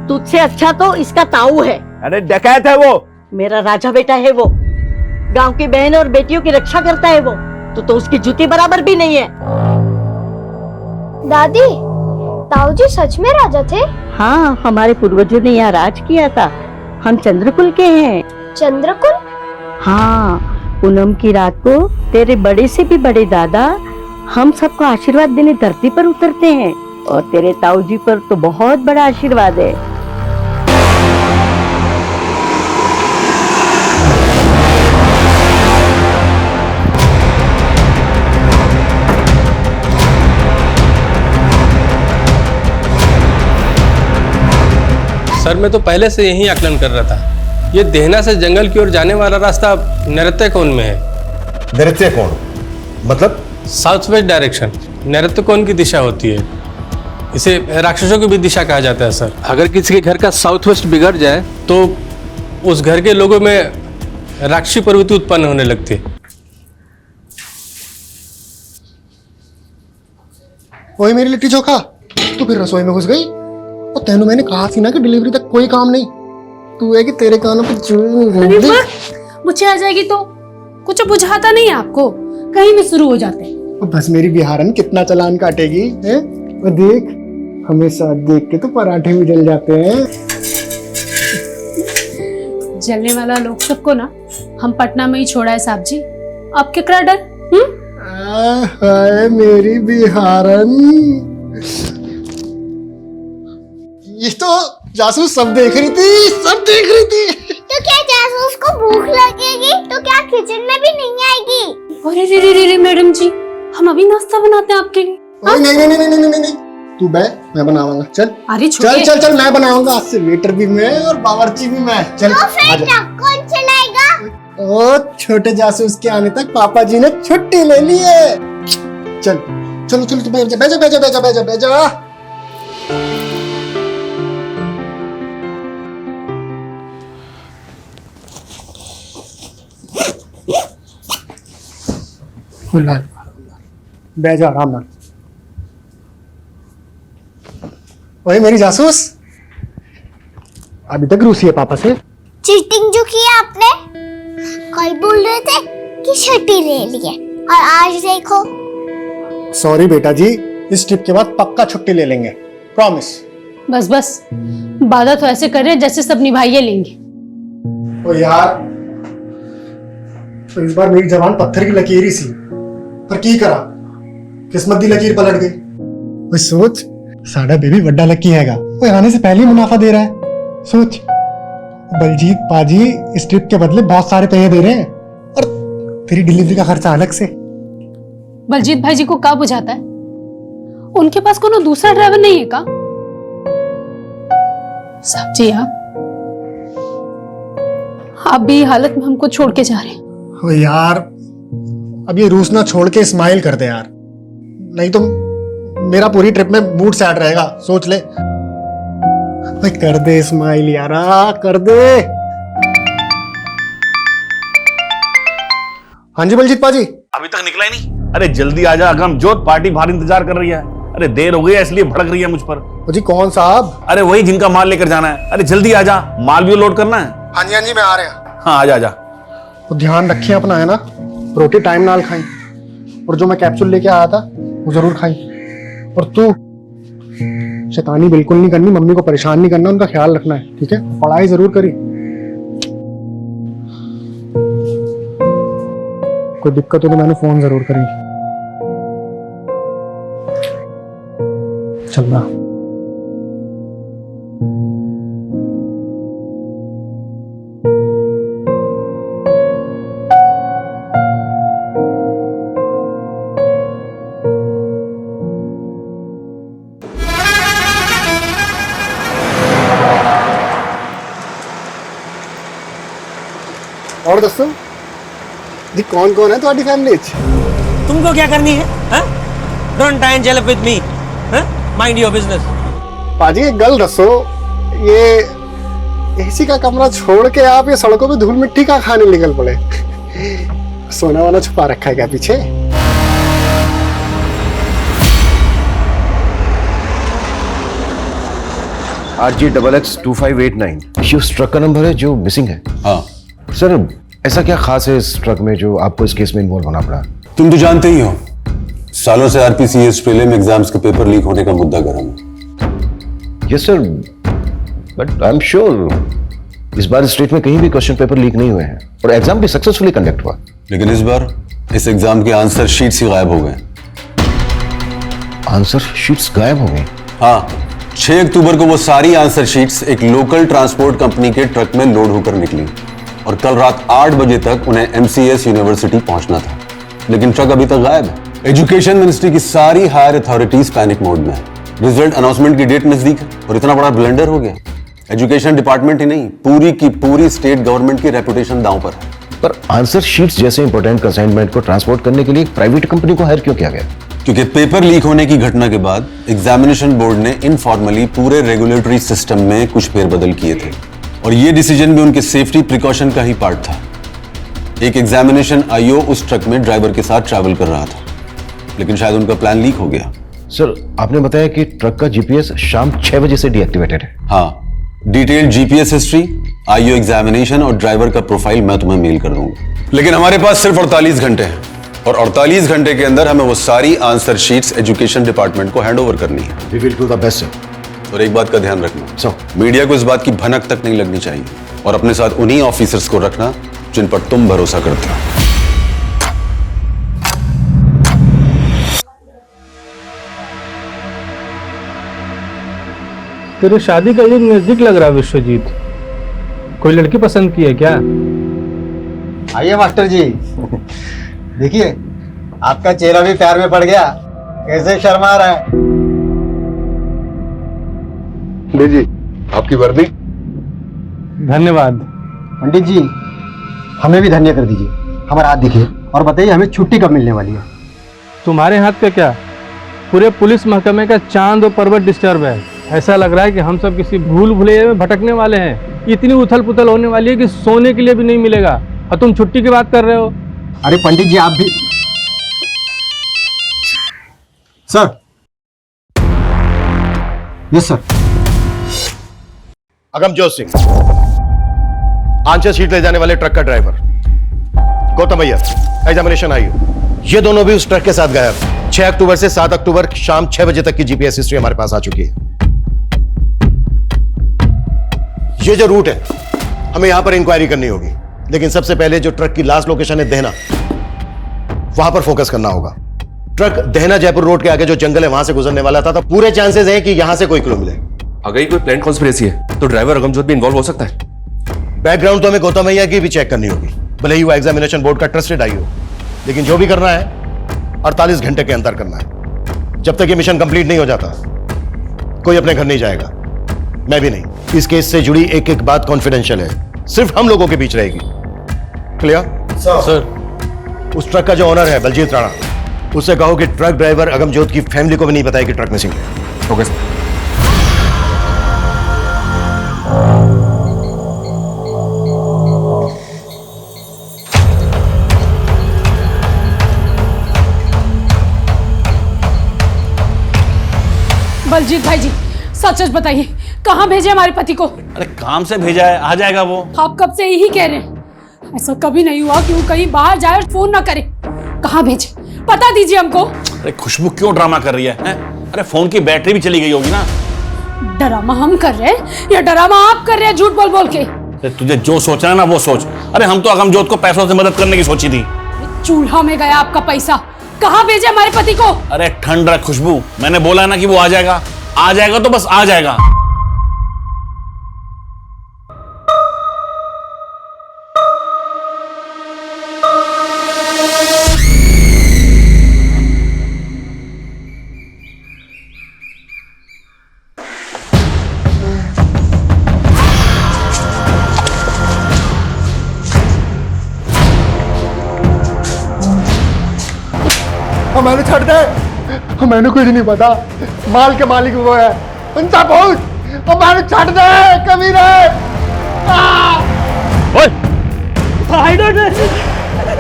तुझसे अच्छा तो इसका ताऊ है। अरे डकैत है वो। मेरा राजा बेटा है वो, गांव की बहन और बेटियों की रक्षा करता है वो, तो उसकी जूती बराबर भी नहीं है। दादी, ताऊ जी सच में राजा थे? हाँ, हमारे पूर्वजों ने यहाँ राज किया था। हम चंद्रकुल के हैं। चंद्रकुल? हाँ, पूनम की रात को तेरे बड़े से भी बड़े दादा हम सबको आशीर्वाद देने धरती पर उतरते हैं, और तेरे ताऊ जी पर तो बहुत बड़ा आशीर्वाद है। सर, मैं तो पहले से यही आकलन कर रहा था। ये देहना से जंगल की ओर जाने वाला रास्ता नैऋत्य कोण में है। नैऋत्य कोण मतलब? साउथ वेस्ट डायरेक्शन नैऋत्य कोण की दिशा होती है। इसे राक्षसों की भी दिशा कहा जाता है सर। अगर किसी के घर का साउथ वेस्ट बिगड़ जाए तो उस घर के लोगों में राक्षसी प्रवृत्ति उत्पन्न होने लगती है। वही मेरी लिट्टी चोखा, तू फिर रसोई में घुस गई। और तेनू मैंने कहा थी ना कि डिलीवरी तक कोई काम नहीं। तू है कि तेरे कानों पर मुझे आ जाएगी तो कुछ बुझाता नहीं है आपको, कहीं भी शुरू हो जाते हैं। बस मेरी बिहारन कितना चालान काटेगी है? और देख, हमेशा देख के तो पराठे भी जल जाते हैं। जलने वाला लोग सबको ना हम पटना में ही छोड़ा है साहब जी। अब क्या डर? हाय मेरी बिहारन, ये तो जासूस सब देख रही थी, सब देख रही थी। तो क्या जासूस को भूख लगेगी तो क्या किचन में भी नहीं आएगी? अरे रे रे मैडम जी, हम अभी नाश्ता बनाते हैं आपके लिए। नहीं नहीं नहीं नहीं नहीं नहीं, तू बैठ, मैं बनाऊंगा। चल अरे चल चल चल, मैं बनाऊंगा। आज से वेटर भी मैं और बावर्ची भी मैं। चल तो फिर कौन चलाएगा? ओ छोटे जासूस के आने तक पापा जी ने छुट्टी ले ली है। चल चलो चलो, तू बैठ जा बैठ जा बैठ जा बैठ जा बैठ जा बैठ जा। बैठ जा आराम ਨਾਲ। ओए मेरी जासूस, अभी तक रूसी है पापा से। चीटिंग जो की आपने, कल बोल रहे थे कि छुट्टी ले ली है और आज देखो। सॉरी बेटा जी, इस ट्रिप के बाद पक्का छुट्टी ले लेंगे, प्रॉमिस। बस बस, वादा तो ऐसे कर रहे हैं जैसे सब निभाइए लेंगे। ओ यार, तो इस बार मेरी जबान पत्थर की लकीर ही सी, पर की करा, किस्मत दी लकीर पलट गई। ओए सोच, साडा बेबी बड़ा लकी हैगा। ओए आने से पहले ही मुनाफा दे रहा है। सोच, बलजीत पाजी इस ट्रिप के बदले बहुत सारे पैसे दे रहे हैं, और तेरी डिलीवरी का खर्चा अलग से। बलजीत भाई जी को क्या बुझाता है? उनके पास कोनो दूसरा ड्राइवर नहीं है का? साहब जी, आप भी हालत में हमको छोड़ के जा रहे हैं। ओ यार, अब ये रूस ना छोड़ के स्माइल कर दे यार, नहीं तो मेरा पूरी ट्रिप में मूड सैड रहेगा। सोच ले भाई, कर दे स्माइल यारा, कर दे। हाँ जी बलजीत पाजी। अभी तक निकला ही नहीं? अरे जल्दी आ जा अगमजोत, पार्टी बाहर इंतजार कर रही है। अरे देर हो गई है इसलिए भड़क रही है मुझ पर। जी कौन साहब? अरे वही जिनका माल लेकर जाना है। अरे जल्दी आ जा, माल भी लोड करना है। हाँ जी मैं आ रहा हूँ। हाँ आ जा। तो ध्यान रखिए अपना, है ना, रोटी टाइम नाल खाई, और जो मैं कैप्सूल लेके आया था वो जरूर खाई। और तू शैतानी बिल्कुल नहीं करनी, मम्मी को परेशान नहीं करना, उनका ख्याल रखना है, ठीक है? पढ़ाई जरूर करी। कोई दिक्कत हो तो मैंने फोन जरूर करी। चलना। और दोस्तों जी, कौन कौन है तुम्हारी फैमिली? तुमको क्या करनी है? Don't try and jail with me, mind your business. पाजी एक गल दसो, ये एसी का कमरा छोड़ के आप ये सड़कों पे धूल मिट्टी का खाने निकल पड़े? सोना वाना छुपा रखा है क्या पीछे? RG XX2589 ये उस ट्रक का नंबर है जो मिसिंग है। हाँ, सर ऐसा क्या खास है इस ट्रक में जो आपको इस केस में इन्वॉल्व होना पड़ा? तुम तो जानते ही हो, सालों से RPCS प्रीलिम एग्जाम्स के पेपर लीक होने का मुद्दा गर्म है। Yes sir, but I am sure इस बार स्टेट में कहीं भी क्वेश्चन पेपर लीक नहीं हुए हैं और एग्जाम भी सक्सेसफुली कंडक्ट हुआ। लेकिन इस बार इस एग्जाम के आंसर शीट्स ही गायब हो गए। आंसर शीट्स गायब हो गई? हाँ, 6 अक्टूबर को वो सारी आंसर शीट्स एक लोकल ट्रांसपोर्ट कंपनी के ट्रक में लोड होकर निकली और कल रात 8 बजे तक उन्हें MCS यूनिवर्सिटी पहुंचना था, लेकिन ट्रक अभी तक गायब है। एजुकेशन मिनिस्ट्री की सारी हायर अथॉरिटीज पैनिक मोड में है। रिजल्ट अनाउंसमेंट की डेट नजदीक है और इतना बड़ा ब्लंडर हो गया। एजुकेशन डिपार्टमेंट ही नहीं, पूरी की पूरी स्टेट गवर्नमेंट की रेपुटेशन दांव पर है। पर आंसर शीट्स जैसे इंपॉर्टेंट कंसाइनमेंट को ट्रांसपोर्ट करने के लिए एक प्राइवेट कंपनी को हायर क्यों किया गया? क्योंकि पेपर लीक होने की घटना के बाद एग्जामिनेशन बोर्ड ने इनफॉर्मली पूरे रेगुलेटरी सिस्टम में कुछ फेरबदल किए थे और ये डिसीजन भी उनके सेफ्टी प्रिकॉशन का ही पार्ट था। एक एग्जामिनेशन IO उस ट्रक में ड्राइवर के साथ ट्रैवल कर रहा था, लेकिन शायद उनका प्लान लीक हो गया। सर आपने बताया कि ट्रक का GPS शाम 6 बजे से डीएक्टिवेटेड है। हाँ, detailed GPS history, IO examination और ड्राइवर का प्रोफाइल मैं तुम्हें मेल कर दूंगा। लेकिन हमारे पास सिर्फ 48 घंटे हैं और 48 घंटे के अंदर हमें वो सारी आंसर शीट्स एजुकेशन डिपार्टमेंट को हैंड ओवर करनी है। We will do the best sir. और एक बात का ध्यान रखना, सर मीडिया को इस बात की भनक तक नहीं लगनी चाहिए और अपने साथ उन्हीं ऑफिसर्स को रखना जिन पर तुम भरोसा करते हो। तेरे शादी का दिन नजदीक लग रहा है विश्वजीत, कोई लड़की पसंद की है क्या? आइए मास्टर जी, देखिए आपका चेहरा भी प्यार में पड़ गया, कैसे शर्मा रहा है। लीजिए आपकी वर्दी। धन्यवाद। पंडित जी हमें भी धन्य कर दीजिए, हमारा हाथ दिखिए और बताइए हमें छुट्टी कब मिलने वाली है? तुम्हारे हाथ का क्या, पूरे पुलिस महकमे का चांद और पर्वत डिस्टर्ब है। ऐसा लग रहा है कि हम सब किसी भूल भुलैया में भटकने वाले हैं। इतनी उथल पुथल होने वाली है कि सोने के लिए भी नहीं मिलेगा और तुम छुट्टी की बात कर रहे हो। अरे पंडित जी आप भी। Sir. Yes sir. Agamjot Singh, answer sheet ले जाने वाले ट्रक का driver. Gautam Iyer, examination IO, ये दोनों भी उस ट्रक के साथ गायब। 6 अक्टूबर से 7 अक्टूबर शाम 6 बजे तक की GPS हिस्ट्री हमारे पास आ चुकी है। ये जो रूट है हमें यहां पर इंक्वायरी करनी होगी, लेकिन सबसे पहले जो ट्रक की लास्ट लोकेशन है देहना, वहां पर फोकस करना होगा। ट्रक देहना जयपुर रोड के आगे जो जंगल है वहां से गुजरने वाला था, तो पूरे चांसेस हैं कि यहां से कोई क्लू मिले। अगर ये कोई प्लान कॉन्स्पिरेसी है तो ड्राइवर अगमजोत भी इन्वॉल्व हो सकता है। बैकग्राउंड तो हमें गौतम अय्यर की भी चेक करनी होगी, भले ही वो एग्जामिनेशन बोर्ड का ट्रस्टेड IO, लेकिन जो भी करना है 48 घंटे के अंदर करना है। जब तक ये मिशन कंप्लीट नहीं हो जाता कोई अपने घर नहीं जाएगा, मैं भी नहीं। इस केस से जुड़ी एक एक बात कॉन्फिडेंशियल है, सिर्फ हम लोगों के बीच रहेगी। क्लियर? सर। उस ट्रक का जो ओनर है बलजीत राणा, उससे कहो कि ट्रक ड्राइवर अगमजोत की फैमिली को भी नहीं बताया कि ट्रक मिसिंग है। Okay sir. बलजीत भाई जी सच सच बताइए, कहाँ भेजे हमारे पति को? अरे काम से भेजा है, आ जाएगा वो। आप कब से यही कह रहे हैं, ऐसा कभी नहीं हुआ कि वो कहीं बाहर जाए और फोन ना करे। कहाँ भेजे पता दीजिए हमको। अरे खुशबू क्यों ड्रामा कर रही है, हैं? अरे फोन की बैटरी भी चली गई होगी ना। डरामा हम कर रहे हैं या डरामा आप कर रहे हैं झूठ बोल बोल के? अरे तुझे जो सोचना है ना वो सोच। अरे हम तो अगमजोत को पैसों से मदद करने की सोची थी। चूल्हा में गया आपका पैसा, कहाँ भेजे हमारे पति को? अरे ठंड रख खुशबू, मैंने बोला ना कि वो आ जाएगा तो बस आ जाएगा। हमें छोड़ दे, मैंने कुछ नहीं पता, माल के मालिक वो है, उनका बहुत, हमें छोड़ दे कमीने।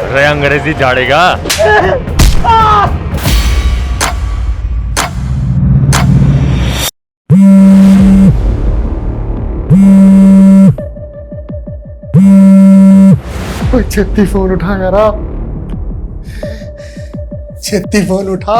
अरे अंग्रेजी झाड़ेगा। छेती फोन उठा यार, छेती फोन उठा।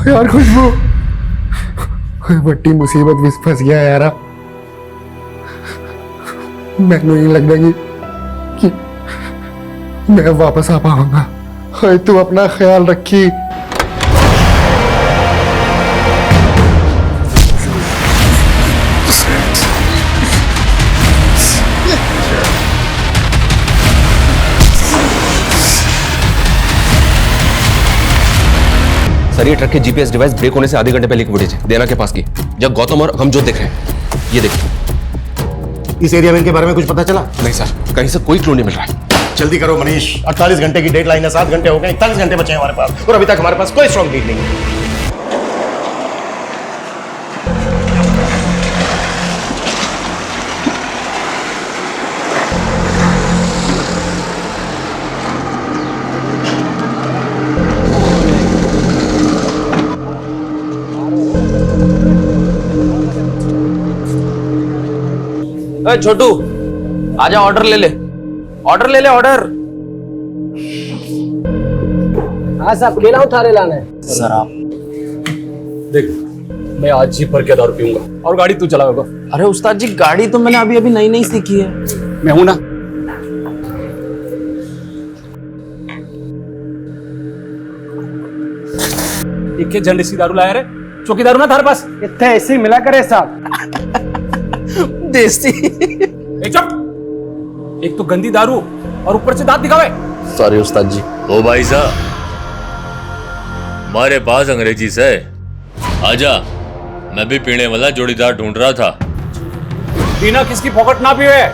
यार खुशबू, बड़ी मुसीबत में फंस गया यार। मैंने नहीं लगता कि मैं वापस आ पाऊंगा। तू अपना ख्याल रखी। सर, ये ट्रक के जीपीएस डिवाइस ब्रेक होने से आधे घंटे पहले की फुटेज है, देना के पास की, जब गौतम और हम जो देख रहे हैं। ये देखिए। इस एरिया में इनके बारे में कुछ पता चला? नहीं सर, कहीं से कोई क्लू नहीं मिल रहा है। जल्दी करो मनीष, 48 घंटे की डेडलाइन है, 7 घंटे हो गए, 41 घंटे बचे हैं हमारे पास, और अभी तक हमारे पास कोई स्ट्रॉन्ग लीड नहीं है। छोटू, आजा, ऑर्डर ले ले, ऑर्डर ले ले, ऑर्डर। हाँ साहब, केला उठारे लाना है सर। आप देख, मैं आज ही भर के दारू पीऊंगा और गाड़ी तू चलाएगा। अरे उस्ताद जी, गाड़ी तो मैंने अभी अभी नई नई सीखी है। मैं हूं ना। एक झंडे सी दारू लाया रे, चौकी दारू ना थारे पास इतने ऐसे ही मिला करे साहब। देसी। चुप, एक तो गंदी दारू और ऊपर से दांत दिखावे। सॉरी उस्ताद जी। ओ भाई साहब, हमारे पास अंग्रेजी से आजा, मैं भी पीने वाला जोड़ीदार ढूंढ रहा था। बिना किसकी पॉकेट ना पिए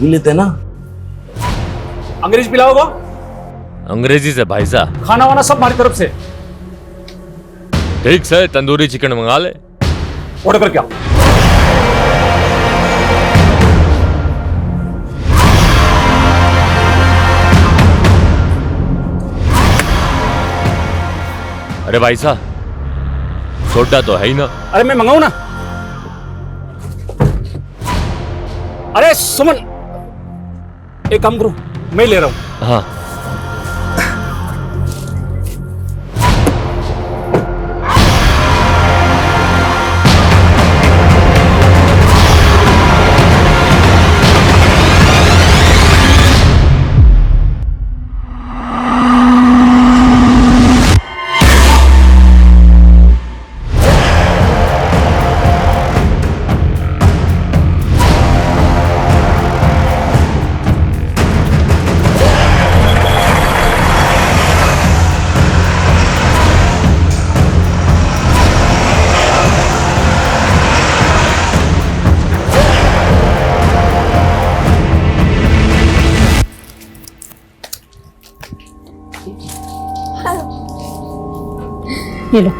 पी लेते ना। अंग्रेजी पिलाओगे? अंग्रेजी से भाई साहब। खाना वाना सब हमारी तरफ से। ठीक से, तंदूरी चिकन मंगा ले। ऑर्डर कर क्या? अरे भाई साहब, सोडा तो है ही ना। अरे मैं मंगाऊं ना। अरे सुमन, एक काम करो, मैं ले रहा हूं। हाँ। ये लो।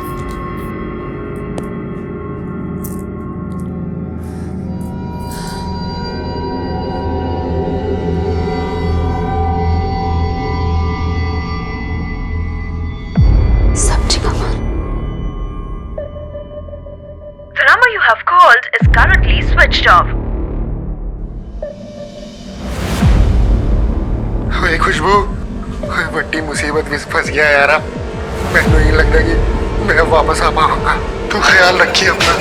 सब्जी का माल। The number you have called is currently switched off. ओए खुशबू, ओए बड़ी मुसीबत में फंस गया यार। मैंने नहीं लगता कि मैं वापस आ पाऊंगा। तू ख्याल रखिए अपना।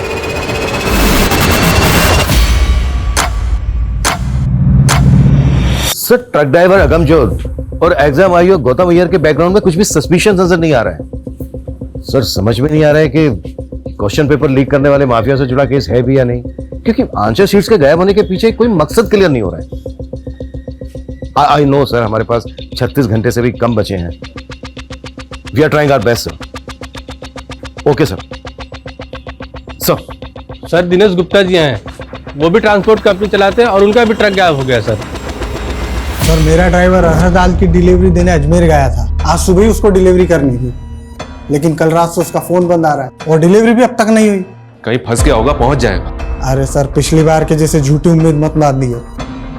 सर, ट्रक ड्राइवर अगमजोत और एग्जाम आईओ गौतम अय्यर के बैकग्राउंड में कुछ भी सस्पिशियस नजर नहीं आ रहा है। सर, समझ में नहीं आ रहा है कि क्वेश्चन पेपर लीक करने वाले माफिया से जुड़ा केस है भी या नहीं, क्योंकि आंसर शीट्स के गायब होने के पीछे कोई मकसद क्लियर नहीं हो रहा है। आई नो सर, हमारे पास 36 घंटे से भी कम बचे हैं। We are trying our best sir. Okay sir. Sir, Dinesh Gupta ji हैं, वो भी ट्रांसपोर्ट कंपनी चलाते हैं और उनका भी ट्रक गायब हो गया सर। सर, मेरा ड्राइवर अरहर दाल की डिलीवरी देने अजमेर गया था। आज सुबह ही उसको डिलीवरी करनी थी, लेकिन कल रात से उसका फोन बंद आ रहा है और डिलीवरी भी अब तक नहीं हुई। कहीं फंस गया होगा, पहुंच जाएगा। अरे सर, पिछली बार के जैसे झूठी उम्मीद मत लादिए।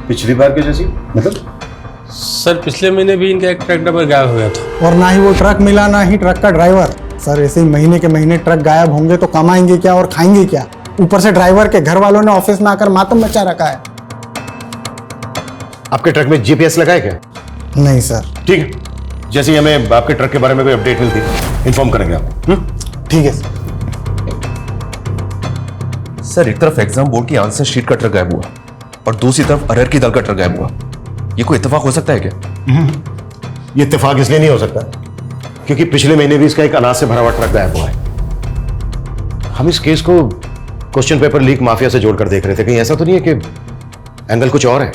पिछली बार की जैसी मतलब? सर पिछले महीने भी इनका एक ट्रक ड्राइवर गायब हो गया था। और ना ही वो ट्रक मिला, ना ही ट्रक का ड्राइवर। सर ऐसे ही महीने के महीने ट्रक गायब होंगे तो कमाएंगे क्या और खाएंगे क्या? ऊपर से ड्राइवर के घर वालों ने ऑफिस में आकर मातम मचा रखा है। आपके ट्रक में जीपीएस लगा है क्या? नहीं सर। ठीक है, जैसे ही हमें आपके ट्रक के बारे में कोई अपडेट मिलती इन्फॉर्म करेंगे आपको। ठीक है सर। सर एक तरफ एग्जाम बोर्ड की आंसर शीट का ट्रक गायब हुआ और दूसरी तरफ अरहर की दाल का ट्रक गायब हुआ। ये कोई इत्तेफाक हो सकता है क्या? ये इत्तेफाक इसलिए नहीं हो सकता क्योंकि पिछले महीने भी इसका एक अनाज से भरा हुआ ट्रक गायब हुआ है। हम इस केस को क्वेश्चन पेपर लीक माफिया से जोड़कर देख रहे थे। कहीं ऐसा तो नहीं है कि एंगल कुछ और है?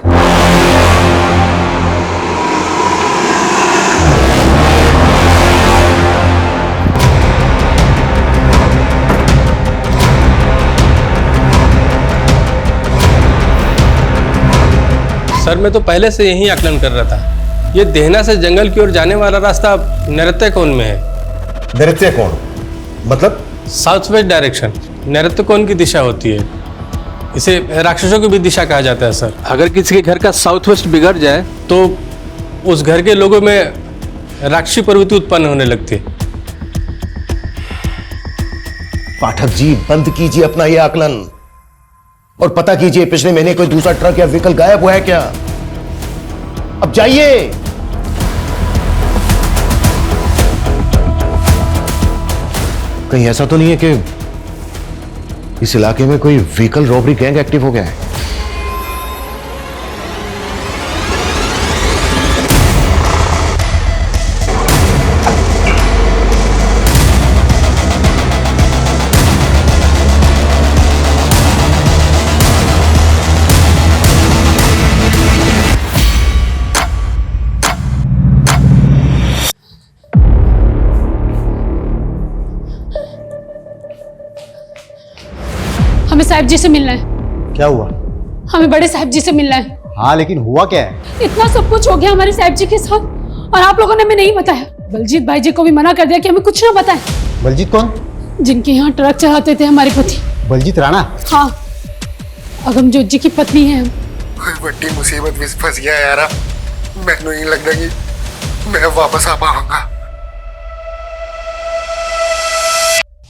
सर मैं तो पहले से यही आकलन कर रहा था। ये देहना से जंगल की ओर जाने वाला रास्ता नैऋत्य-कोण में है। नैऋत्य-कोण मतलब? साउथ वेस्ट डायरेक्शन नैऋत्य-कोण की दिशा होती है। इसे राक्षसों की भी दिशा कहा जाता है सर। अगर किसी के घर का साउथ वेस्ट बिगड़ जाए तो उस घर के लोगों में राक्षसी प्रवृत्ति उत्पन्न होने लगती है। पाठक जी, बंद कीजिए अपना ये आकलन और पता कीजिए पिछले महीने कोई दूसरा ट्रक या व्हीकल गायब हुआ है क्या? अब जाइए। कहीं ऐसा तो नहीं है कि इस इलाके में कोई व्हीकल रॉबरी गैंग एक्टिव हो गया है? हमें साहब जी से मिलना है। क्या हुआ? हमें बड़े साहब जी से मिलना है। हाँ लेकिन हुआ क्या है? इतना सब कुछ हो गया हमारे साहब जी के साथ और आप लोगों ने हमें नहीं बताया। बलजीत भाई जी को भी मना कर दिया कि हमें कुछ ना बताएं। बलजीत कौन? जिनके यहाँ ट्रक चलाते थे हमारे पति। बलजीत राणा? हाँ, अगमजोत जी की पत्नी है हम। बड़ी मुसीबत में फंस गया यार। मैनू नहीं लगता कि मैं वापस आ पाऊंगा।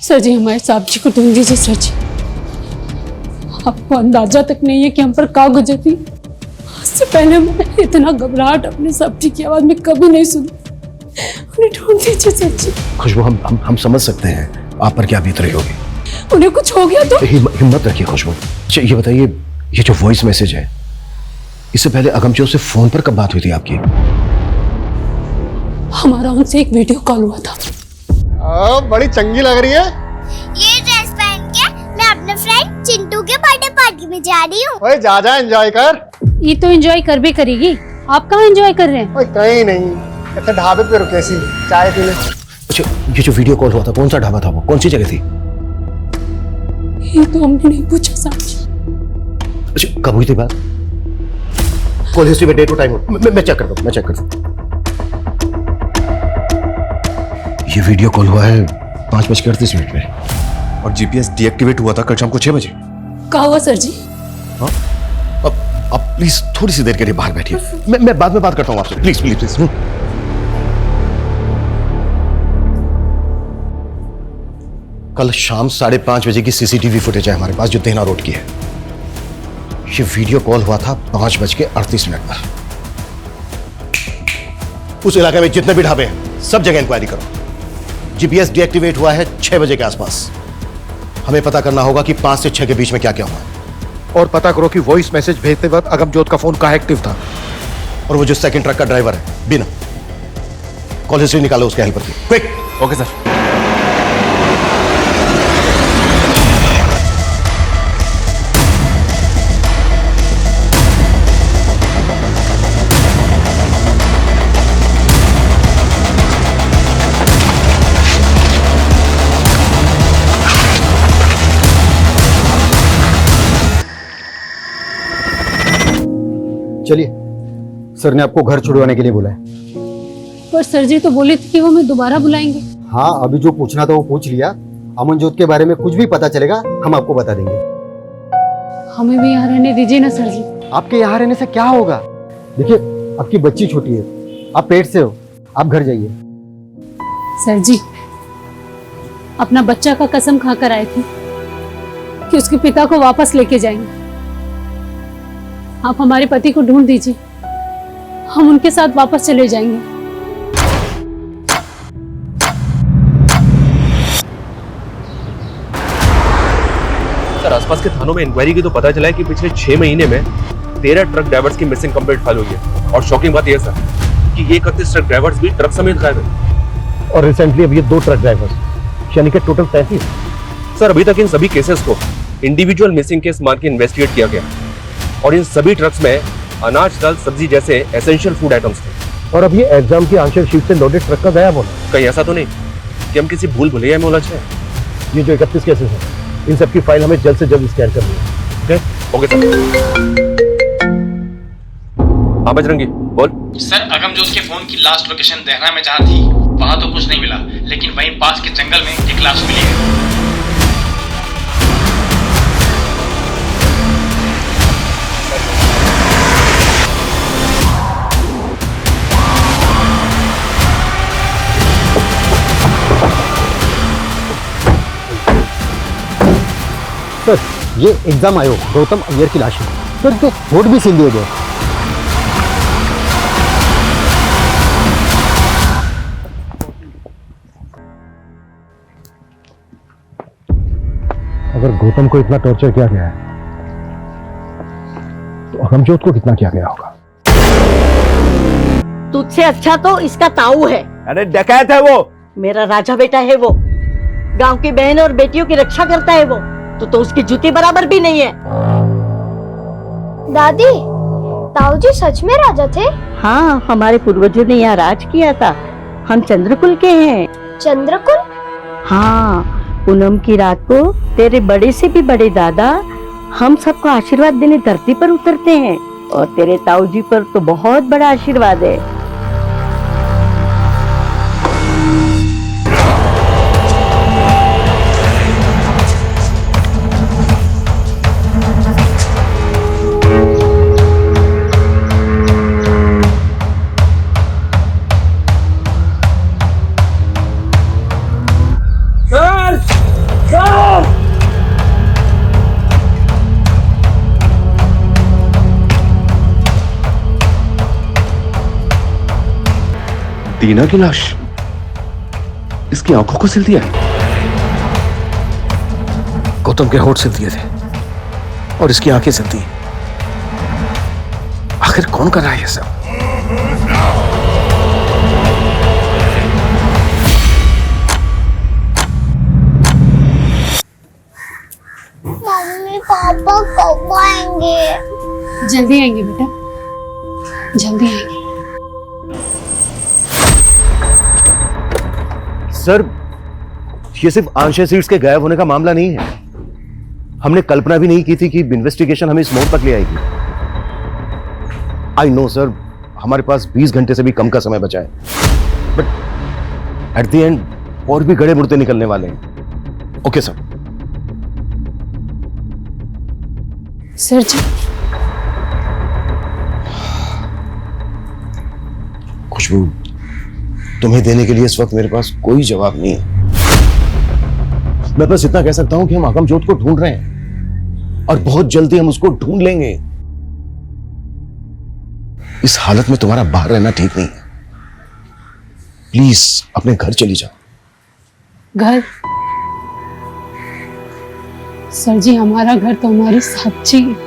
सर जी हमारे साहब जी को ढूंढ दीजिए सर जी। आपको अंदाजा तक नहीं है कि हम पर क्या गुजरती। इससे पहले मैंने इतना घबराहट अपने साहब जी की आवाज में कभी नहीं सुनी। उन्हें ढूंढ दीजिए सर जी। खुशबू, हम समझ सकते हैं आप पर क्या बीत रही होगी। उन्हें कुछ हो गया तो? हिम्मत रखिए खुशबू। ये बताइए, ये जो वॉइस मैसेज है, इससे पहले अगमजोत से फोन पर कब बात हुई थी आपकी? हमारा उनसे एक वीडियो कॉल हुआ था। बड़ी चंगी लग रही है। ये ड्रेस पहन के मैं अपने फ्रेंड चिंटू के बर्थडे पार्टी में जा रही हूँ। ओए जा एंजॉय कर। ये तो एंजॉय कर भी करेगी। आप कहाँ एंजॉय कर रहे हैं? ओए कहीं नहीं, ऐसे ढाबे पे रुके सी चाय पीने। अच्छा, ये जो वीडियो कॉल हुआ था कौन सा ढाबा था? वो कौन सी जगह थी? ये तो हमने नहीं पूछा साहब जी। अच्छा, कब हुई थी बात? कॉल हिस्ट्री में डेट और टाइम मैं चेक करता हूँ। ये वीडियो कॉल हुआ है 5:38 में और जीपीएस डीएक्टिवेट हुआ था कल शाम को 6 बजे। क्या हुआ सर जी? हाँ? अब प्लीज थोड़ी सी देर के लिए बाहर बैठिए। मैं बाद में बात करता हूँ आपसे। प्लीज। कल शाम 5:30 बजे की सीसीटीवी फुटेज है हमारे पास जो देहना रोड की है। ये वीडियो कॉल हुआ था 5:38 पर। उस इलाके में जितने भी ढाबे हैं सब जगह इंक्वायरी करो। जीपीएस डीएक्टिवेट हुआ है 6 बजे के आसपास। हमें पता करना होगा कि 5 से 6 के बीच में क्या क्या हुआ और पता करो कि वॉइस मैसेज भेजते वक्त अगमजोत का फोन कहाँ एक्टिव था और वो जो सेकंड ट्रक का ड्राइवर है बिना। कॉल हिस्ट्री निकालो उसके हेल्पर की। क्विक। Okay sir. चलिए, सर ने आपको घर छुड़वाने के लिए बुलाया। पर सर जी तो बोले थे कि वो हमें दोबारा बुलाएंगे। हाँ, अभी जो पूछना था वो पूछ लिया। अमनजोत के बारे में कुछ भी पता चलेगा हम आपको बता देंगे। हमें भी यहाँ रहने दीजिए ना सर जी। आपके यहाँ रहने से क्या होगा? देखिए आपकी बच्ची छोटी है, आप पेट से हो, आप घर जाइए। सर जी, अपना बच्चा का कसम खाकर आए थे कि उसके पिता को वापस लेके जाएंगे। आप हमारे पति को ढूंढ दीजिए, हम उनके साथ वापस चले जाएंगे। सर आसपास के थानों में इंक्वायरी की तो पता चला है कि पिछले 6 महीने में 13 ट्रक ड्राइवर्स की मिसिंग कंप्लेंट फाइल हुई है। और शॉकिंग बात यह सर कि ये 31 ट्रक ड्राइवर्स भी ट्रक समेत गायब है। और रिसेंटली अब ये 2 ट्रक ड्राइवर्स, यानी कि टोटल 33। सर अभी तक इन सभी केसेस को इंडिविजुअल मिसिंग केस मान के इन्वेस्टिगेट किया गया और इन सभी ट्रक्स में अनाज, दाल, सब्जी जैसे एसेंशियल फूड आइटम्स थे। और अब ये एग्जाम की आंसर शीट से लोडेड ट्रक का गायब होना। कहीं ऐसा तो नहीं कि हम किसी भूल भुलैया में उलझे? ये जो 31 केसेस हैं, इन सबकी फाइल हमें जल्द से जल्द स्कैन करनी है। Okay sir. हाँ बजरंगी बोल। सर अगमजोत के फोन की लास्ट लोकेशन देहरा में जहाँ थी वहां तो कुछ नहीं मिला, लेकिन वहीं पास के जंगल में एक लाश मिली है। सर ये एग्जाम आयोग गौतम अय्यर की लाश है। सर तो वोट भी सील दिए गए। अगर गौतम को इतना टॉर्चर किया गया है तो अगमजोत को कितना किया गया होगा? तुझसे अच्छा तो इसका ताऊ है। अरे डकैत है वो। मेरा राजा बेटा है वो, गांव की बहन और बेटियों की रक्षा करता है वो, तो उसकी जूती बराबर भी नहीं है। दादी, ताऊ जी सच में राजा थे? हाँ, हमारे पूर्वजों ने यहाँ राज किया था। हम चंद्रकुल के हैं। चंद्रकुल? हाँ, पूनम की रात को तेरे बड़े से भी बड़े दादा हम सबको आशीर्वाद देने धरती पर उतरते हैं, और तेरे ताऊ जी पर तो बहुत बड़ा आशीर्वाद है। दीना की लाश, इसकी आंखों को सिल दिया है। गौतम के होठ सिल दिए थे और इसकी आंखें सिल दी। आखिर कौन कर रहा है ये सब? मम्मी पापा कब आएंगे? जल्दी आएंगे बेटा, जल्दी आएंगे। सर ये सिर्फ आंशिक सीट्स के गायब होने का मामला नहीं है। हमने कल्पना भी नहीं की थी कि इन्वेस्टिगेशन हमें इस मोड़ तक ले आएगी। आई नो सर, हमारे पास 20 घंटे से भी कम का समय बचा है, बट एट द एंड और भी गड़े मुड़ते निकलने वाले हैं। Okay sir. सर जी, खुशबू, तुम्हें देने के लिए इस वक्त मेरे पास कोई जवाब नहीं है। मैं बस इतना कह सकता हूं कि हम अगमजोत को ढूंढ रहे हैं और बहुत जल्दी हम उसको ढूंढ लेंगे। इस हालत में तुम्हारा बाहर रहना ठीक नहीं है। प्लीज अपने घर चली जाओ। घर? सर जी, हमारा घर तो हमारी साक्षी है।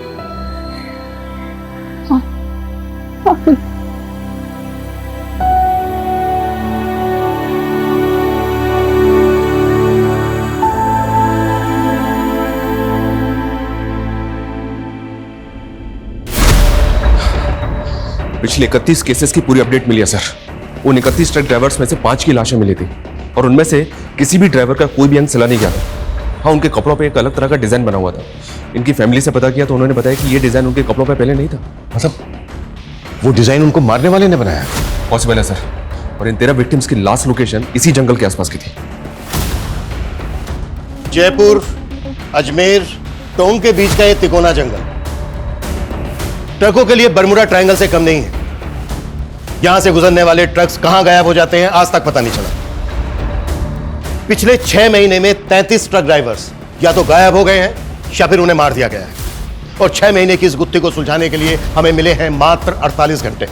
पिछले 31 केसेस की पूरी अपडेट मिली है सर। उन 31 ट्रक ड्राइवर्स में से 5 की लाशें मिली थी और उनमें से किसी भी ड्राइवर का कोई भी अंग सिला नहीं गया था। हाँ, उनके कपड़ों पे एक अलग तरह का डिजाइन बना हुआ था। इनकी फैमिली से पता किया तो उन्होंने बताया कि ये डिजाइन उनके कपड़ों पे पहले नहीं था। मतलब वो डिजाइन उनको मारने वाले ने बनाया? पॉसिबल है सर। और इन 13 विक्टिम्स की लास्ट लोकेशन इसी जंगल के आसपास की थी। जयपुर, अजमेर, टोंक के बीच का ये तिकोना जंगल ट्रकों के लिए बरमुडा ट्रायंगल से कम नहीं है। यहां से गुजरने वाले ट्रक्स कहां गायब हो जाते हैं आज तक पता नहीं चला। पिछले 6 महीने में 33 ट्रक ड्राइवर्स या तो गायब हो गए हैं या फिर उन्हें मार दिया गया है। और 6 महीने की इस गुत्थी को सुलझाने के लिए हमें मिले हैं मात्र 48 घंटे।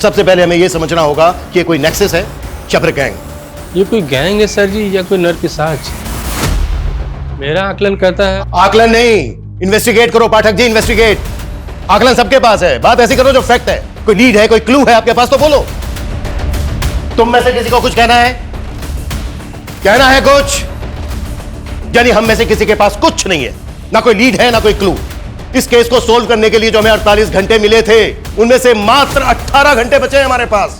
सबसे पहले हमें यह समझना होगा कि ये कोई नेक्सस है या फिर गैंग। ये कोई गैंग है सर जी या कोई नरपिशाच? मेरा आकलन कहता है। आकलन नहीं, इन्वेस्टिगेट करो पाठक जी, इन्वेस्टिगेट। आकलन सबके पास है, बात ऐसी करो जो फैक्ट है। कोई लीड है, कोई क्लू है आपके पास तो बोलो। तुम में से किसी को कुछ कहना है? कहना है कुछ? यानी हम में से किसी के पास कुछ नहीं है, ना कोई लीड है ना कोई क्लू। इस केस को सोल्व करने के लिए जो हमें 48 घंटे मिले थे उनमें से मात्र 18 घंटे बचे हैं हमारे पास।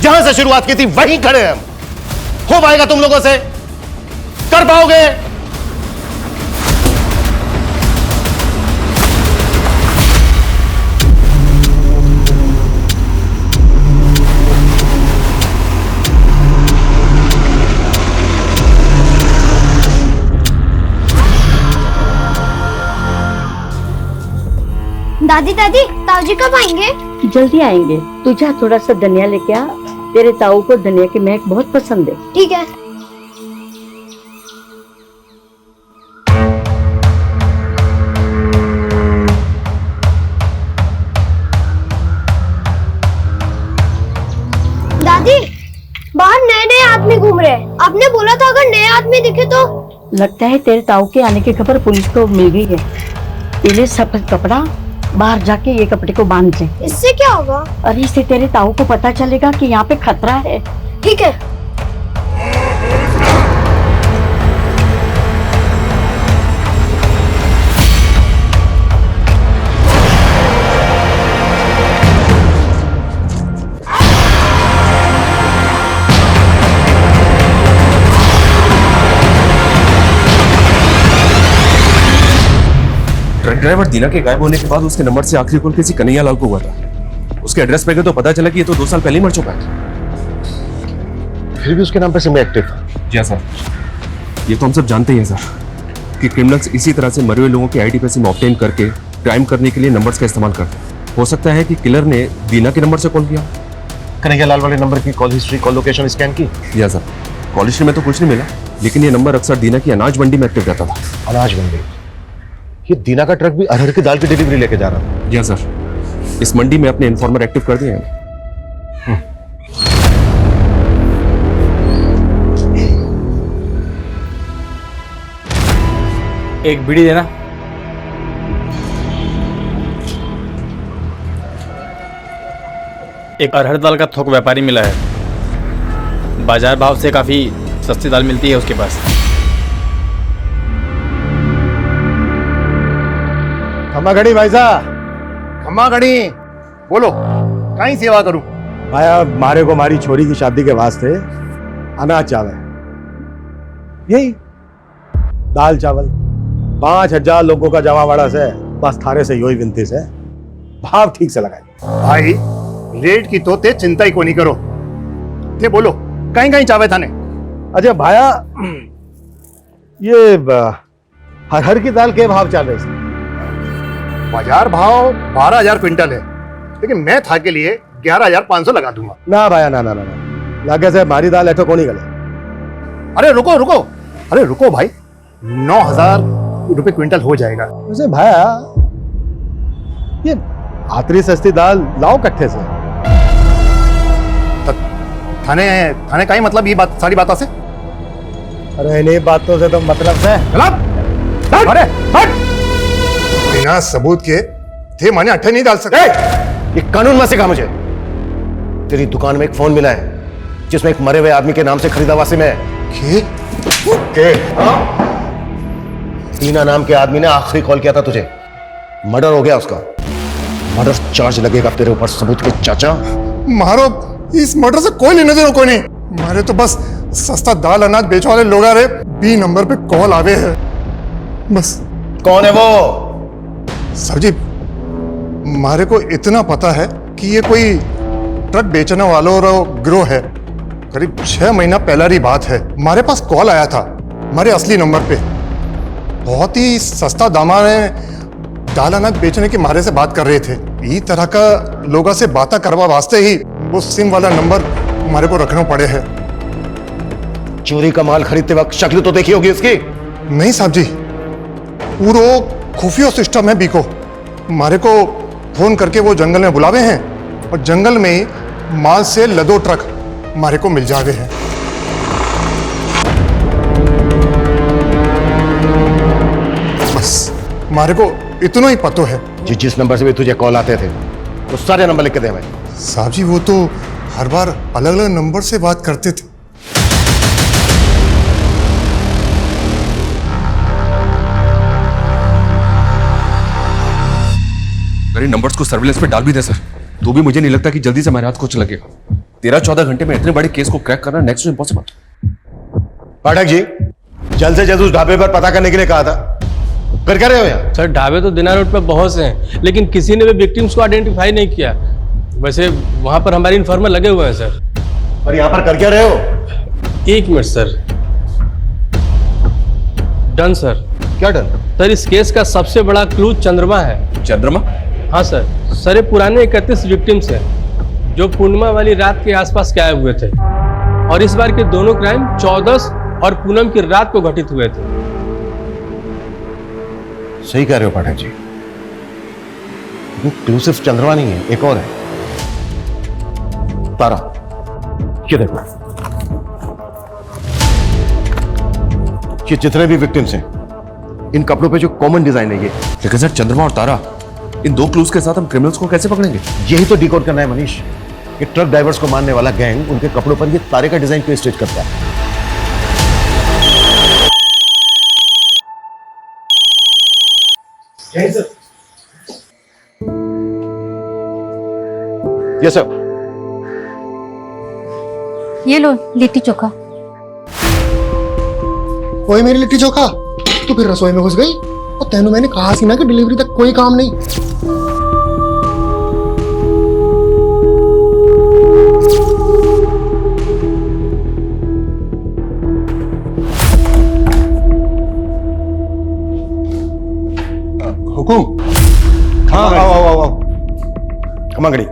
जहां से शुरुआत की थी वहीं खड़े हैं हम। हो पाएगा तुम लोगों से? कर पाओगे? दादी दादी, ताऊजी कब आएंगे? जल्दी आएंगे। तू जा थोड़ा सा धनिया लेके आ, तेरे ताऊ को धनिया की महक बहुत पसंद है। ठीक है। दादी, बाहर नए नए आदमी घूम रहे हैं। आपने बोला था अगर नए आदमी दिखे तो। लगता है तेरे ताऊ के आने की खबर पुलिस को मिल गई है। इन्हें सफेद कपड़ा बाहर जाके ये कपड़े को बांध दे। इससे क्या होगा? अरे इससे तेरे ताऊ को पता चलेगा कि यहाँ पे खतरा है। ठीक है। ट्रक ड्राइवर दीना के गायब होने के बाद उसके नंबर से आखिरी कॉल किसी कन्हैया लाल को हुआ था। उसके एड्रेस पे गए तो पता चला कि ये तो 2 साल पहले ही मर चुका है। फिर भी उसके नाम पे सिम एक्टिव था। जी सर, ये तो हम सब जानते ही हैं सर कि क्रिमिनल्स इसी तरह से मरे हुए लोगों के आईडी पे सिम ऑब्टेन करके क्राइम करने के लिए नंबर्स का इस्तेमाल करते हैं। हो सकता है कि किलर ने दीना के नंबर से कॉल किया। कन्हैया लाल वाले नंबर की call history, call location scan की? जी सर, कॉल हिस्ट्री में तो कुछ नहीं मिला, लेकिन ये नंबर अक्सर दीना की अनाज मंडी में एक्टिव रहता था। अनाज मंडी? ये दीना का ट्रक भी अरहर की दाल की डिलीवरी लेके जा रहा था। जी सर, इस मंडी में अपने इन्फॉर्मर एक्टिव कर दिए हैं। एक बीड़ी देना। एक अरहर दाल का थोक व्यापारी मिला है, बाजार भाव से काफी सस्ती दाल मिलती है उसके पास। खम्मा घड़ी भाई साहब, खम्मा घड़ी। बोलो, कहीं सेवा करूं? भाया मारे को मारी छोरी की शादी के वास्ते अनाज चावल, यही दाल चावल 5000 लोगों का जमावाड़ा से बस थारे से योही विनती से भाव ठीक से लगाए। भाई रेट की तो ते चिंता ही को नहीं करो। ते बोलो कहीं कहीं चावे थाने। अच्छा भाया, ये हरहर की दाल के भाव चल रहे थे? बाजार भाव 12000 क्विंटल है, लेकिन मैं था के लिए 11500 लगा दूंगा। ना भाया ना ना ना ना, लागे से मारी दाल ऐठो कोनी गले। अरे रुको रुको, अरे रुको भाई, 9000 रुपए क्विंटल हो जाएगा। वैसे भाया ये आतरी सस्ती दाल लाओ कट्ठे से। थाने थाने का ही मतलब ये बात सारी बातों से? अरे इन्हीं बातों से तो मतलब से। अरे हट! बिना सबूत के थे माने अट्ठे नहीं डाल सकते। ये कानून में सिखा मुझे। तेरी दुकान में एक फोन मिला है जिसमें एक मरे हुए आदमी के नाम से खरीदा हुआ सिम है। के? दीना नाम के आदमी ने आखिरी कॉल किया था तुझे। मर्डर हो गया उसका। मर्डर चार्ज लगेगा तेरे ऊपर सबूत के चाचा। मारो, इस मर्डर से कोई लेने देना कोई नहीं। मारे तो बस सस्ता दाल अनाज बेचने वाले लोग आ रहे, बी नंबर पे कॉल आवे है बस। कौन है वो? सर जी, मारे को इतना पता है कि ये कोई ट्रक बेचने वालों और गिरोह है। करीब 6 महीना पहला की बात है, हमारे पास कॉल आया था हमारे असली नंबर पे बहुत ही सस्ता दामा में दाल अनाज बेचने के मारे से बात कर रहे थे। ई तरह का लोगों से बातें करवा वास्ते ही वो सिम वाला नंबर हमारे को रखना पड़े है। चोरी का माल खरीदते वक्त शक्ल तो देखी होगी उसकी। नहीं साहब जी, पूरा खुफिया सिस्टम है बीको। हमारे को फोन करके वो जंगल में बुलावे हैं और जंगल में ही माल से लदो ट्रक हमारे को मिल जावे हैं। बस हमारे को इतना ही पतो है। जिस नंबर से भी तुझे कॉल आते थे वो सारे नंबर लिख के दे हमें। साहब जी वो तो हर बार अलग अलग नंबर से बात करते थे। अगर इन नंबर्स को सर्विलेंस पे डाल भी दे सर, तो भी मुझे नहीं लगता कि जल्दी से हमारे हाथ कुछ लगेगा। 13-14 घंटे में इतने बड़े केस को क्रैक करना next to impossible. Pathak ji, जल्द से जल्द उस ढाबे पर पता करने के लिए कहा था, कर क्या रहे हो यहाँ? सर ढाबे तो दिनार रोड पे बहुत से हैं, लेकिन किसी ने भी विक्टिम्स को आइडेंटिफाई नहीं किया। वैसे वहां पर हमारे इन्फॉर्मर लगे हुए हैं सर। और यहाँ पर कर क्या रहे हो? 1 मिनट सर। Done sir. क्या डन? सर इस केस का सबसे बड़ा क्लू चंद्रमा है। चंद्रमा? हाँ सर। सर ये पुराने 31 विक्टिम्स हैं जो पूर्णिमा वाली रात के आसपास गायब हुए थे, और इस बार के दोनों क्राइम 14 और पूनम की रात को घटित हुए थे। सही कह रहे हो पाठक जी, वो क्लू सिर्फ चंद्रमा नहीं है, एक और है, तारा। ये देखो, ये जितने भी विक्टिम्स हैं इन कपड़ों पे जो कॉमन डिजाइन है ये। लेकिन सर चंद्रमा और तारा, इन 2 क्लूज के साथ हम क्रिमिनल्स को कैसे पकड़ेंगे? यही तो डिकोड करना है मनीष, कि ट्रक ड्राइवर्स को मारने वाला गैंग उनके कपड़ों पर ये तारे का डिजाइन क्यों स्टिच करता है। ये सब ये लो लिट्टी चोखा। कोई मेरी लिट्टी चोखा, तू फिर रसोई में घुस गई। और तेनू मैंने कहा सी ना कि डिलीवरी तक कोई काम नहीं। हुकुम। हाँ आओ आओ आओ, खमागड़ी।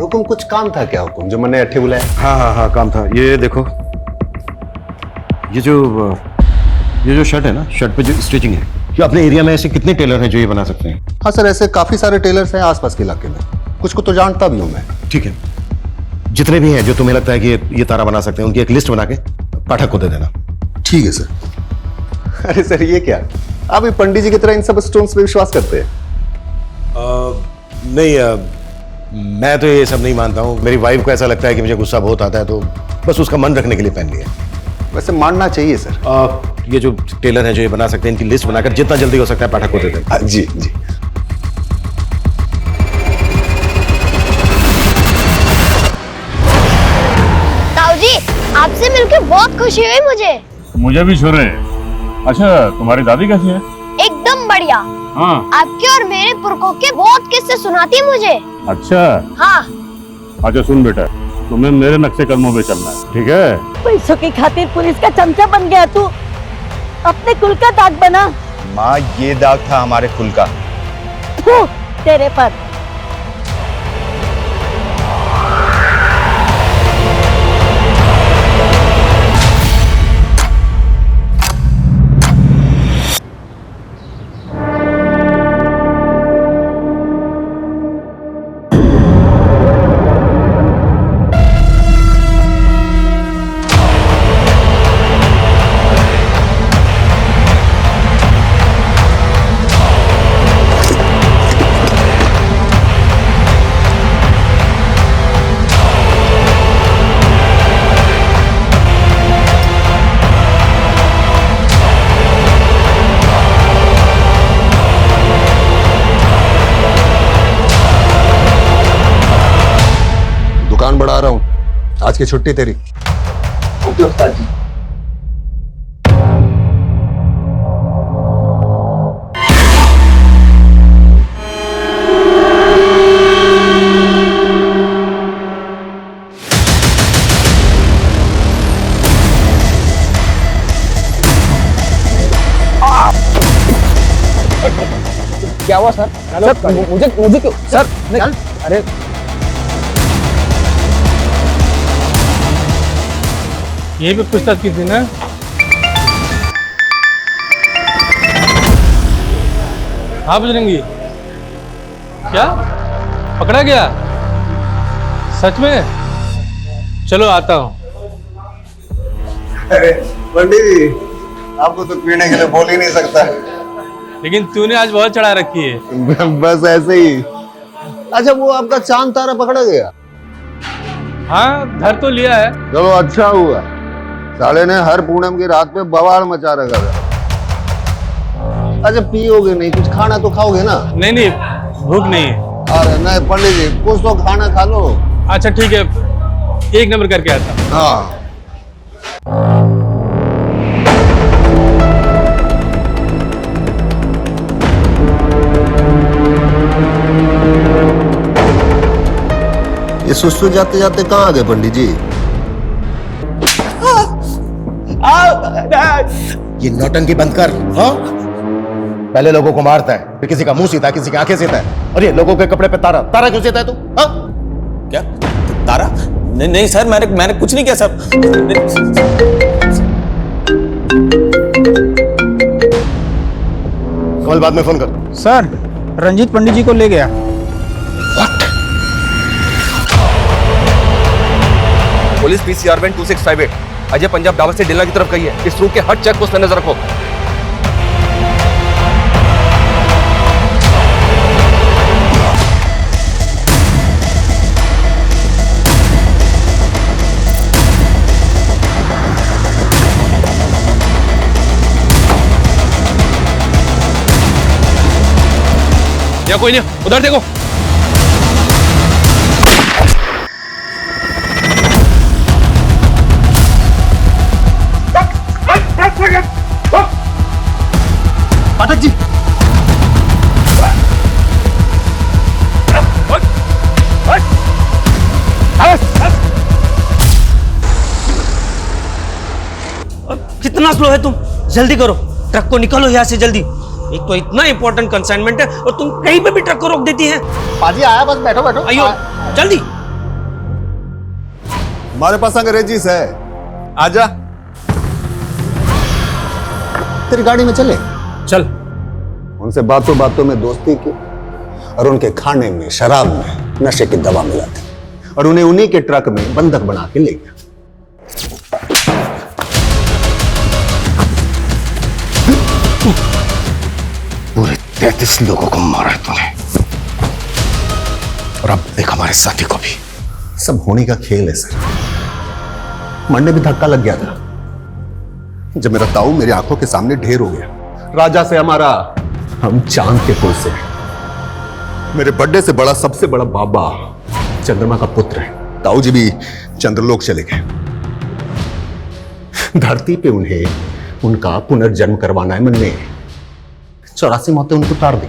हुकुम, कुछ काम था क्या हुकुम, जो मैंने अट्ठे बुलाया? हाँ हाँ हाँ, काम था। ये देखो, ये जो शर्ट है ना, शर्ट पे जो स्टिचिंग है, ये अपने एरिया में ऐसे कितने टेलर हैं जो ये बना सकते हैं? हाँ सर, ऐसे काफी सारे टेलर्स हैं आसपास के इलाके में, कुछ को तो जानता भी हूँ मैं। ठीक है, जितने भी हैं जो तुम्हें लगता है कि ये तारा बना सकते हैं, उनकी एक लिस्ट बना के पाठक को दे देना। ठीक है सर। अरे सर ये क्या, आप भी पंडित जी की तरह इन सब स्टोन्स पे विश्वास करते हैं? नहीं, मैं तो ये सब नहीं मानता हूँ। मेरी वाइफ को ऐसा लगता है कि मुझे गुस्सा बहुत आता है, तो बस उसका मन रखने के लिए पहन लिया। वैसे मानना चाहिए सर। ये जो टेलर हैं जो ये बना सकते हैं, इनकी लिस्ट बनाकर जितना जल्दी हो सकता है पाठक को दे दें। जी जी। ताऊ जी, आपसे मिलकर बहुत खुशी हुई मुझे भी छोरे। अच्छा, तुम्हारी दादी कैसी है? एकदम बढ़िया। हाँ। आपके और मेरे पुरखों के बहुत किस्से सुनाती है मुझे। अच्छा। हाँ। अच्छा सुन बेटा, तुम्हें मेरे नक्शे कदमों पे चलना है, ठीक है? पैसों की खातिर पुलिस का चमचा बन गया तू, अपने कुल का दाग बना। माँ, ये दाग था हमारे कुल का। तेरे पर। दुकान बढ़ा रहा हूँ, आज की छुट्टी तेरी। उस्ताद जी। क्या हुआ सर? सर मुझे क्यों सर? अरे ये भी पूछताछ की थी ना? हाँ बजरंगी, क्या पकड़ा गया? सच में? चलो आता हूँ। अरे पंडित जी, आपको तो पीने के लिए बोल ही नहीं सकता। लेकिन तूने आज बहुत चढ़ा रखी है। बस ऐसे ही। अच्छा, वो आपका चांद तारा पकड़ा गया? हाँ, धर तो लिया है। चलो अच्छा हुआ, साले ने हर पूनम की रात पे बवाल मचा रखा था। अच्छा, पियोगे नहीं, कुछ खाना तो खाओगे ना? नहीं, भूख नहीं है। अरे नहीं पंडित जी, कुछ तो खाना खा लो। अच्छा ठीक है, 1 नंबर करके आता। हाँ। ये सुस्तु जाते जाते कहाँ आ गए पंडित जी? ये नौटंकी बंद कर। हाँ, पहले लोगों को मारता है, फिर किसी का मुंह सीता है, किसी की आंखें सीता है, और ये लोगों के कपड़े पे तारा तारा क्यों सीता है तू? हाँ? क्या तारा? नहीं सर, मैंने कुछ नहीं किया सर। कल बाद में फोन कर। सर, रंजीत पंडित जी को ले गया। Police PCR van 2658 Ajay Punjab Dhaba से डेला की तरफ गई है। इस रूट के हर चेक पोस्ट पर नजर रखो। या कोई नहीं, उधर देखो। पाठक जी, कितना स्लो है तुम? जल्दी करो, ट्रक को निकालो यहाँ से जल्दी। एक तो इतना इंपॉर्टेंट कंसाइनमेंट है और तुम कहीं पे भी ट्रक को रोक देती हैं। पाजी आया, बस बैठो बैठो। आइयो जल्दी। हमारे पास अंग्रेजीस है, आजा। तेरी गाड़ी में चले? चल। उनसे बातों बातों में दोस्ती की और उनके खाने में, शराब में नशे की दवा मिला थी, और उन्हें उन्हीं के ट्रक में बंधक बना के ले गया। पूरे 33 लोगों को मारा है तूने, और अब देख हमारे साथी को भी। सब होने का खेल है सर। मन में भी धक्का लग गया था जब मेरा ताऊ मेरी आंखों के सामने ढेर हो गया। राजा से हमारा, हम चांद के कुल से। मेरे बर्थडे से बड़ा, सबसे बड़ा बाबा चंद्रमा का पुत्र है। ताऊ जी भी चंद्रलोक चले गए। धरती पे उन्हें उनका पुनर्जन्म करवाना है मन में। 84 मौतें उनको उतार दी,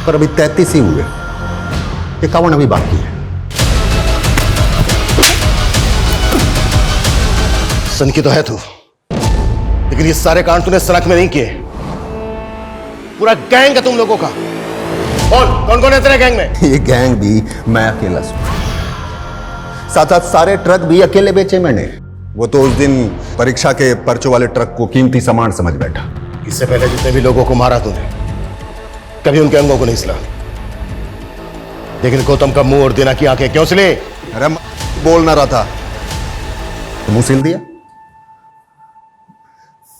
पर अभी 33 ही हुए, 51 अभी बाकी है। सन की तो है तू, लेकिन ये सारे कांड तूने सड़क में नहीं किए। पूरा गैंग है तुम लोगों का। कौन कौन है तेरे गैंग में? ये गैंग भी मैं अकेला हूं, साथ साथ सारे ट्रक भी अकेले बेचे मैंने। वो तो उस दिन परीक्षा के पर्चों वाले ट्रक को कीमती सामान समझ बैठा। इससे पहले जितने भी लोगों को मारा तूने, कभी उनके अंगों को नहीं सिला, लेकिन गौतम का मुंह और दीना की आंखें क्यों सिले? अरे बोल ना रहा था तो मुंह सिल दिया।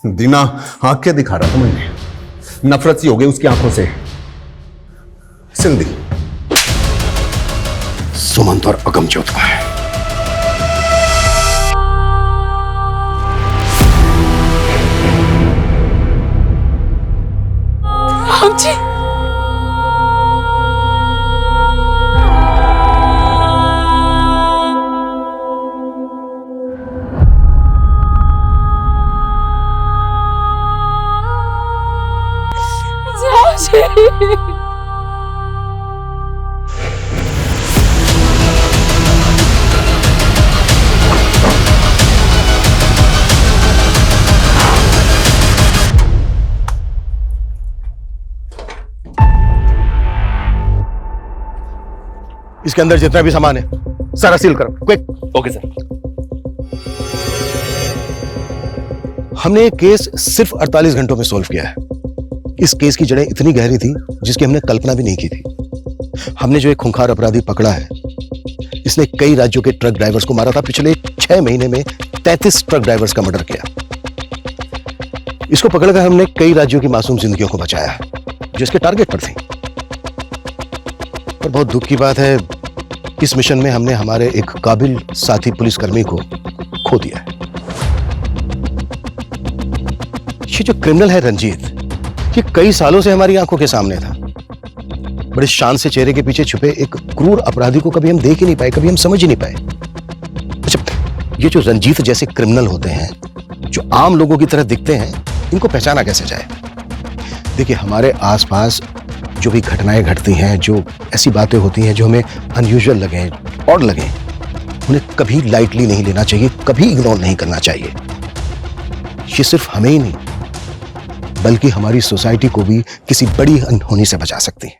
दीना आंखें दिखा रहा था, मैंने नफरत सी हो गई उसकी आंखों से, सिल दी। सुमंत और अगमजोत का है। राम जी, इसके अंदर जितना भी सामान है सारा सील करो, क्विक। Okay sir. हमने ये केस सिर्फ 48 घंटों में सॉल्व किया है। इस केस की जड़ें इतनी गहरी थी जिसकी हमने कल्पना भी नहीं की थी। हमने जो एक खूंखार अपराधी पकड़ा है, इसने कई राज्यों के ट्रक ड्राइवर्स को मारा था। पिछले 6 महीने में 33 ट्रक ड्राइवर्स का मर्डर किया। इसको पकड़कर हमने कई राज्यों की मासूम जिंदगियों को बचाया जो इसके टारगेट पर थी। पर बहुत दुख की बात है, इस मिशन में हमने हमारे एक काबिल साथी पुलिसकर्मी को खो दिया है। ये जो क्रिमिनल है रंजीत, ये कई सालों से हमारी आंखों के सामने था। बड़े शान से चेहरे के पीछे छुपे एक क्रूर अपराधी को कभी हम देख ही नहीं पाए, कभी हम समझ ही नहीं पाए। अच्छा, ये जो रंजीत जैसे क्रिमिनल होते हैं, जो आम लोगों की तरह दिखते हैं, इनको पहचाना कैसे जाए? देखिए, हमारे आसपास जो भी घटनाएं घटती हैं, जो ऐसी बातें होती हैं जो हमें अनयूजुअल लगे, ऑड लगे, उन्हें कभी लाइटली नहीं लेना चाहिए, कभी इग्नोर नहीं करना चाहिए। ये सिर्फ हमें ही नहीं बल्कि हमारी सोसाइटी को भी किसी बड़ी अनहोनी से बचा सकती है।